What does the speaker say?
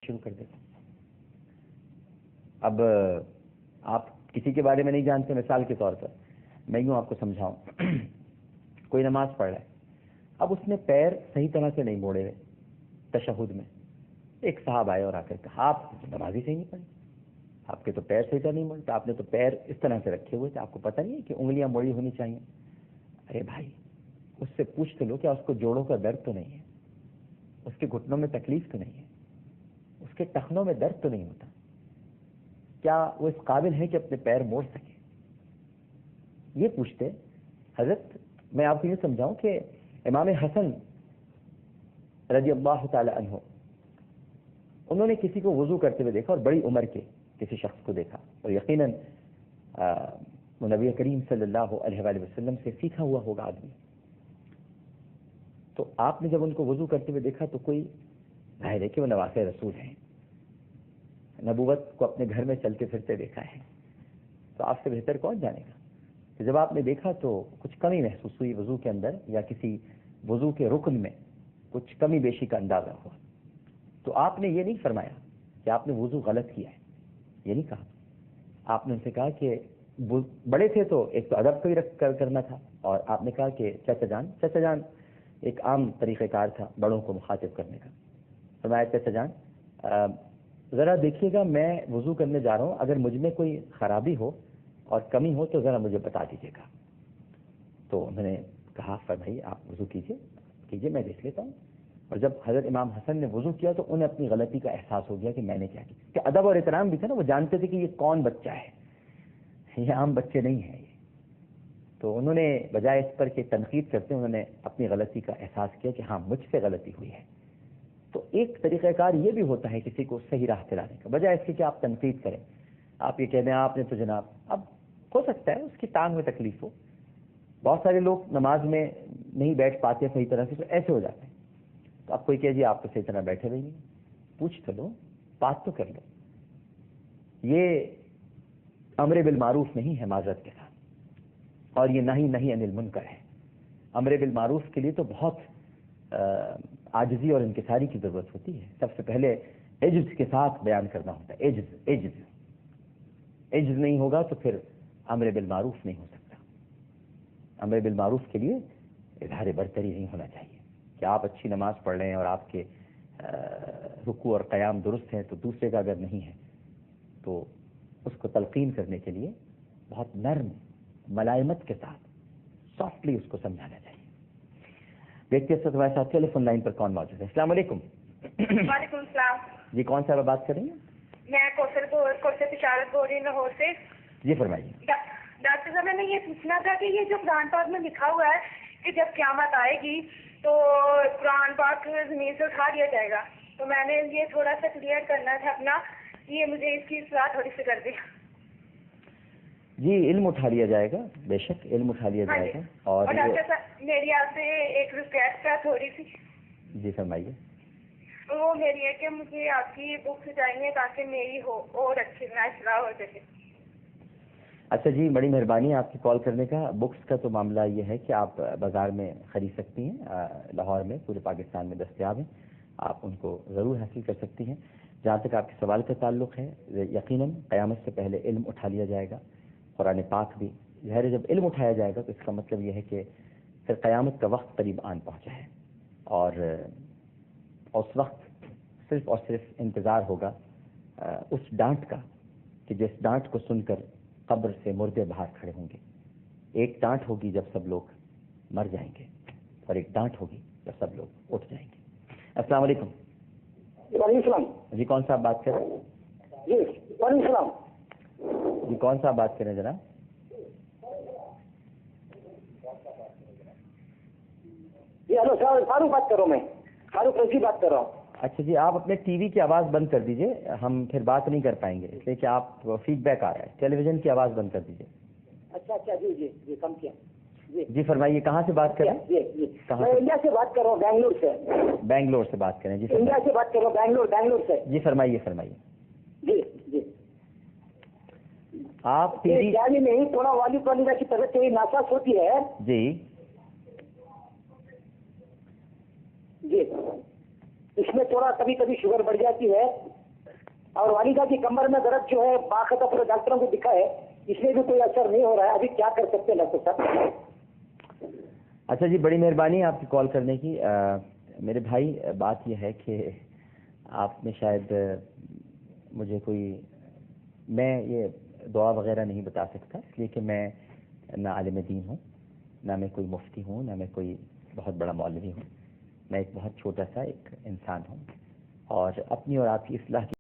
شروع کر دیتا ہوں. اب آپ کسی کے بارے میں نہیں جانتے، مثال کے طور پر میں یوں آپ کو سمجھاؤں. کوئی نماز پڑھ رہا ہے، اب اس نے پیر صحیح طرح سے نہیں موڑے ہوئے تشہد میں. ایک صاحب آئے اور آ کر کہا آپ نماز ہی صحیح نہیں پڑھی، آپ کے تو پیر صحیح طرح نہیں موڑے، آپ نے تو پیر اس طرح سے رکھے ہوئے تھے، آپ کو پتہ نہیں ہے کہ انگلیاں موڑی ہونی چاہیے. ارے بھائی اس سے پوچھ تو لو کیا اس کو جوڑوں کا درد تو نہیں ہے، اس کے گھٹنوں میں تکلیف تو نہیں ہے، اس کے ٹخنوں میں درد تو نہیں ہوتا، کیا وہ اس قابل ہے کہ اپنے پیر موڑ سکے؟ یہ پوچھتے. حضرت میں آپ کو یہ سمجھاؤں کہ امام حسن رضی اللہ تعالی عنہ، انہوں نے کسی کو وضو کرتے ہوئے دیکھا، اور بڑی عمر کے کسی شخص کو دیکھا، اور یقیناً وہ نبی کریم صلی اللہ علیہ وآلہ وسلم سے سیکھا ہوا ہوگا آدمی. تو آپ نے جب ان کو وضو کرتے ہوئے دیکھا تو کوئی ظاہر ہے کہ وہ نواسہ رسول ہیں، نبوت کو اپنے گھر میں چلتے پھرتے دیکھا ہے، تو آپ سے بہتر کون جانے گا. تو جب آپ نے دیکھا تو کچھ کمی محسوس ہوئی وضو کے اندر، یا کسی وضو کے رکن میں کچھ کمی بیشی کا اندازہ ہوا. تو آپ نے یہ نہیں فرمایا کہ آپ نے وضو غلط کیا ہے، یہ نہیں کہا. آپ نے ان سے کہا کہ بڑے تھے تو ایک تو ادب کو ہی رکھ کر کرنا تھا، اور آپ نے کہا کہ چچا جان ایک عام طریقہ کار تھا بڑوں کو مخاطب کرنے کا. فرمایا چچا جان ذرا دیکھیے گا میں وضو کرنے جا رہا ہوں، اگر مجھ میں کوئی خرابی ہو اور کمی ہو تو ذرا مجھے بتا دیجیے گا. تو انہوں نے کہا فرمائیے آپ وضو کیجیے میں دیکھ لیتا ہوں. اور جب حضرت امام حسن نے وضو کیا تو انہیں اپنی غلطی کا احساس ہو گیا کہ میں نے کیا کیا. کہ ادب اور احترام بھی تھا نا، وہ جانتے تھے کہ یہ کون بچہ ہے، یہ عام بچے نہیں ہیں یہ. تو انہوں نے بجائے اس پر کہ تنقید کرتے انہوں نے اپنی غلطی کا احساس کیا کہ ہاں مجھ سے غلطی ہوئی ہے. تو ایک طریقہ کار یہ بھی ہوتا ہے کسی کو صحیح راہ پہ لانے کا، بجائے اس کے کہ آپ تنقید کریں، آپ یہ کہہ دیں آپ نے تو جناب. اب ہو سکتا ہے اس کی ٹانگ میں تکلیف ہو، بہت سارے لوگ نماز میں نہیں بیٹھ پاتے صحیح طرح سے، تو ایسے ہو جاتے ہیں. تو اب کوئی کہے جی آپ تو صحیح طرح بیٹھے رہیے، پوچھ تو لو، بات تو کر لو. یہ امر بالمعروف نہیں ہے معذرت کے ساتھ، اور یہ نہی عن المنکر ہے. امر بالمعروف کے لیے تو بہت عاجزی اور انکساری کی ضرورت ہوتی ہے. سب سے پہلے عجز کے ساتھ بیان کرنا ہوتا ہے. عجز نہیں ہوگا تو پھر امر بالمعروف نہیں ہو سکتا. امر بالمعروف کے لیے اظہار برتری نہیں ہونا چاہیے کہ آپ اچھی نماز پڑھ رہے ہیں اور آپ کے رکوع اور قیام درست ہیں تو دوسرے کا اگر نہیں ہے تو اس کو تلقین کرنے کے لیے بہت نرم ملائمت کے ساتھ سافٹلی اس کو سمجھانا چاہیے. دیکھتے ہیں ہمارے ساتھ ٹیلی فون لائن پر کون موجود ہے. السلام علیکم. وعلیکم السلام. جی کون صاحب بات کر رہی ہیں؟ میں کوثر تشارت بول رہی ہوں لاہور سے. جی فرمائیے. ڈاکٹر صاحب میں نے یہ پوچھنا تھا کہ یہ جو قرآن پاک میں لکھا ہوا ہے کہ جب قیامت آئے گی تو قرآن پاک زمین سے اٹھا دیا جائے گا، تو میں نے یہ تھوڑا سا کلیئر کرنا تھا اپنا، یہ مجھے اس کی اصلاح تھوڑی سی کر دیں. جی علم اٹھا لیا جائے گا، بے شک علم اٹھا لیا جائے گا. اور ڈاکٹر صاحب میری آپ سے ایک ریکویسٹ ہے تھوڑی سی. جی فرمائیے. وہ میری ہے کہ مجھے آپ کی بکس چاہیے تاکہ میری اور اچھی اصلاح ہو سکے. اچھا جی بڑی مہربانی آپ کی کال کرنے کا. بکس کا تو معاملہ یہ ہے کہ آپ بازار میں خرید سکتی ہیں، لاہور میں پورے پاکستان میں دستیاب ہیں، آپ ان کو ضرور حاصل کر سکتی ہیں. جہاں تک آپ کے سوال کا تعلق ہے یقیناً قیامت سے پہلے علم اٹھا لیا جائے گا. قرآن پاک بھی ظاہر جب علم اٹھایا جائے گا تو اس کا مطلب یہ ہے کہ پھر قیامت کا وقت قریب آن پہنچا ہے، اور اس وقت صرف اور صرف انتظار ہوگا اس ڈانٹ کا کہ جس ڈانٹ کو سن کر قبر سے مردے باہر کھڑے ہوں گے. ایک ڈانٹ ہوگی جب سب لوگ مر جائیں گے، اور ایک ڈانٹ ہوگی جب سب لوگ اٹھ جائیں گے. السلام علیکم. وعلیکم السلام. جی کون صاحب بات کر رہے ہیں؟ جی وعلیکم السلام. جی کون صاحب بات کر رہے ہیں جناب؟ جی ہلو سر، فاروق بات کر رہا ہوں، میں فاروق رشید بات کر رہا ہوں. اچھا جی آپ اپنے ٹی وی کی آواز بند کر دیجئے، ہم پھر بات نہیں کر پائیں گے اس لیے کہ آپ فیڈ بیک آ رہا ہے. ٹیلی ویژن کی آواز بند کر دیجئے. اچھا جی جی جی کم کیا. جی فرمائیے کہاں سے بات کریں؟ جی جی میں انڈیا سے بات کر رہا ہوں، بنگلور سے. بنگلور سے بات کریں. جی انڈیا سے بات کر رہا ہوں، بنگلور سے. جی فرمائیے فرمائیے. جی جی آپ ٹی وی جانی نہیں تھوڑا والی پرندہ کی طبیعت تھوڑی ناساز ہوتی ہے. جی جی اس میں تھوڑا کبھی کبھی شوگر بڑھ جاتی ہے. اور والدہ کی کمر میں درد جو ہے باقاعدہ پورے ڈاکٹروں کو دکھا ہے, اس میں بھی کوئی اثر نہیں ہو رہا ہے. ابھی کیا کر سکتے ہیں ڈاکٹر صاحب؟ اچھا جی, بڑی مہربانی آپ کی کال کرنے کی. میرے بھائی, بات یہ ہے کہ آپ نے شاید مجھے میں یہ دعا وغیرہ نہیں بتا سکتا, اس لیے کہ میں نہ عالم دین ہوں, نہ میں کوئی مفتی ہوں, نہ میں کوئی بہت بڑا مولوی ہوں. میں ایک بہت چھوٹا سا ایک انسان ہوں, اور اپنی اور آپ کی اصلاح کی